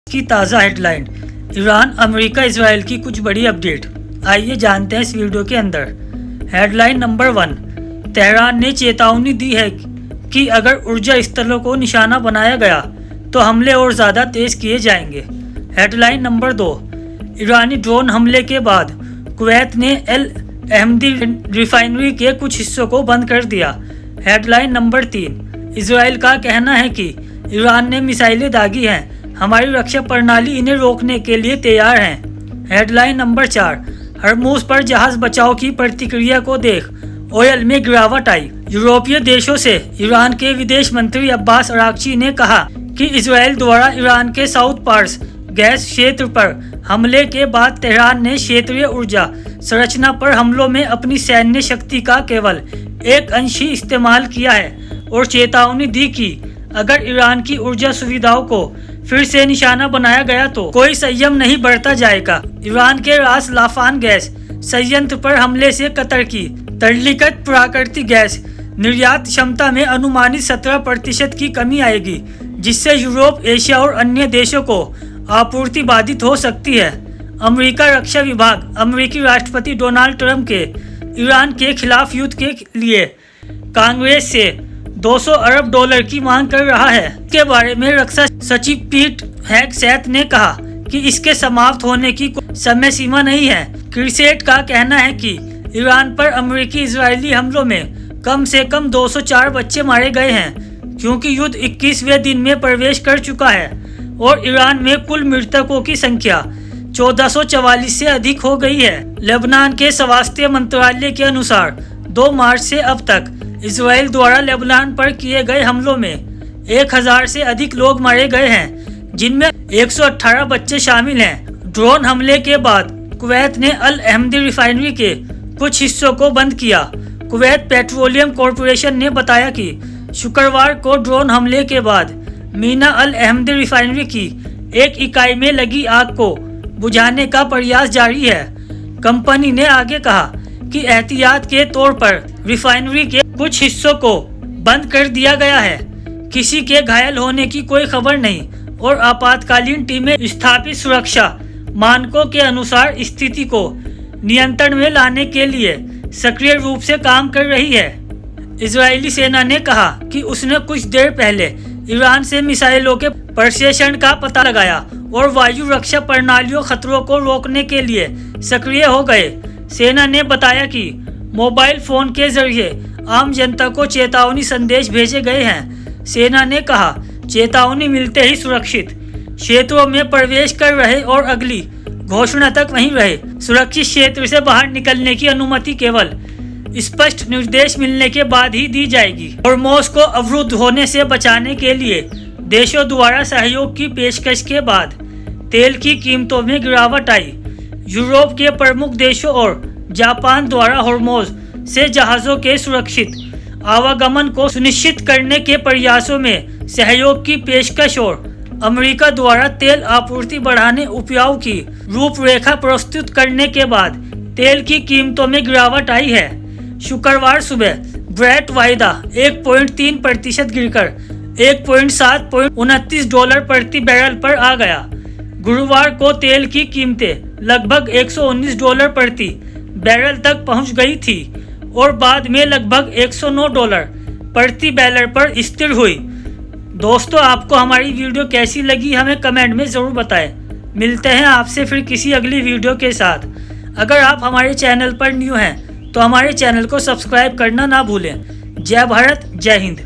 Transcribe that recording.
की ताज़ा headline, Iran America Israel की कुछ बड़ी अपडेट। आइए जानते हैं इस वीडियो के अंदर। हेडलाइन नंबर 1, तेहरान ने चेतावनी दी है कि अगर ऊर्जा स्थलों को निशाना बनाया गया तो हमले और ज़्यादा तेज किए जाएंगे। हेडलाइन नंबर 2, ईरानी ड्रोन हमले के बाद कुवैत ने अल अहमदी रिफाइनरी के कुछ हिस्सों को बंद कर दिया। हेडलाइन नंबर 3, इजराइल का कहना है कि ईरान ने मिसाइलें दागी हैं, हमारी रक्षा प्रणाली इन्हें रोकने के लिए तैयार है। हेडलाइन नंबर 4, हरमुज पर जहाज बचाव की प्रतिक्रिया को देख ऑयल में गिरावट आई। यूरोपीय देशों से ईरान के विदेश मंत्री अब्बास अरागची ने कहा कि इजराइल द्वारा ईरान के साउथ पार्स गैस क्षेत्र पर हमले के बाद तेहरान ने क्षेत्रीय ऊर्जा संरचना पर हमलों में अपनी सैन्य शक्ति का केवल एक अंश ही इस्तेमाल किया है और चेतावनी दी कि अगर ईरान की ऊर्जा सुविधाओं को फिर से निशाना बनाया गया तो कोई संयम नहीं बरता जाएगा। ईरान के रास लाफान गैस संयंत्र पर हमले से कतर की तरलीकृत प्राकृतिक गैस निर्यात क्षमता में अनुमानित 17% की कमी आएगी, जिससे यूरोप, एशिया और अन्य देशों को आपूर्ति बाधित हो सकती है। अमेरिका रक्षा विभाग अमेरिकी राष्ट्रपति डोनाल्ड ट्रंप के ईरान के खिलाफ युद्ध के लिए कांग्रेस से $200 अरब की मांग कर रहा है। इसके बारे में रक्षा सचिव पीट हेगसेथ ने कहा कि इसके समाप्त होने की कोई समय सीमा नहीं है। क्रिसेट का कहना है कि ईरान पर अमेरिकी इजरायली हमलों में कम से कम 204 बच्चे मारे गए हैं, क्योंकि युद्ध 21वें दिन में प्रवेश कर चुका है और ईरान में कुल मृतकों की संख्या 1444 से अधिक हो गई है। लेबनान के स्वास्थ्य मंत्रालय के अनुसार 2 मार्च से अब तक इजराइल द्वारा लेबनान पर किए गए हमलों में 1000 से अधिक लोग मारे गए हैं, जिनमें 118 बच्चे शामिल हैं। ड्रोन हमले के बाद कुवैत ने अल अहमदी रिफाइनरी के कुछ हिस्सों को बंद किया। कुवैत पेट्रोलियम कॉरपोरेशन ने बताया कि शुक्रवार को ड्रोन हमले के बाद मीना अल अहमदी रिफाइनरी की एक इकाई में लगी आग को बुझाने का प्रयास जारी है। कंपनी ने आगे कहा कि एहतियात के तौर पर रिफाइनरी के कुछ हिस्सों को बंद कर दिया गया है। किसी के घायल होने की कोई खबर नहीं और आपातकालीन टीमें स्थापित सुरक्षा मानकों के अनुसार स्थिति को नियंत्रण में लाने के लिए सक्रिय रूप से काम कर रही है। इजरायली सेना ने कहा कि उसने कुछ देर पहले ईरान से मिसाइलों के प्रक्षेपण का पता लगाया और वायु रक्षा प्रणालियों खतरों को रोकने के लिए सक्रिय हो गए। सेना ने बताया कि मोबाइल फोन के जरिए आम जनता को चेतावनी संदेश भेजे गए हैं। सेना ने कहा, चेतावनी मिलते ही सुरक्षित क्षेत्रों में प्रवेश कर रहे और अगली घोषणा तक वहीं रहे। सुरक्षित क्षेत्र से बाहर निकलने की अनुमति केवल स्पष्ट निर्देश मिलने के बाद ही दी जाएगी। हॉर्मुज़ को अवरुद्ध होने से बचाने के लिए देशों द्वारा सहयोग की पेशकश के बाद तेल की कीमतों में गिरावट आई। यूरोप के प्रमुख देशों और जापान द्वारा हॉर्मुज़ से जहाज़ों के सुरक्षित आवागमन को सुनिश्चित करने के प्रयासों में सहयोग की पेशकश और अमेरिका द्वारा तेल आपूर्ति बढ़ाने उपायों की रूपरेखा प्रस्तुत करने के बाद तेल की कीमतों में गिरावट आई है। शुक्रवार सुबह ब्रेंट वायदा 1.3% गिरकर $1.729 प्रति बैरल पर आ गया। गुरुवार को तेल की कीमतें लगभग $119 प्रति बैरल तक पहुंच गई थी और बाद में लगभग $109 प्रति बैरल पर स्थिर हुई। दोस्तों, आपको हमारी वीडियो कैसी लगी हमें कमेंट में ज़रूर बताएं। मिलते हैं आपसे फिर किसी अगली वीडियो के साथ। अगर आप हमारे चैनल पर न्यू हैं तो हमारे चैनल को सब्सक्राइब करना ना भूलें। जय भारत, जय हिंद।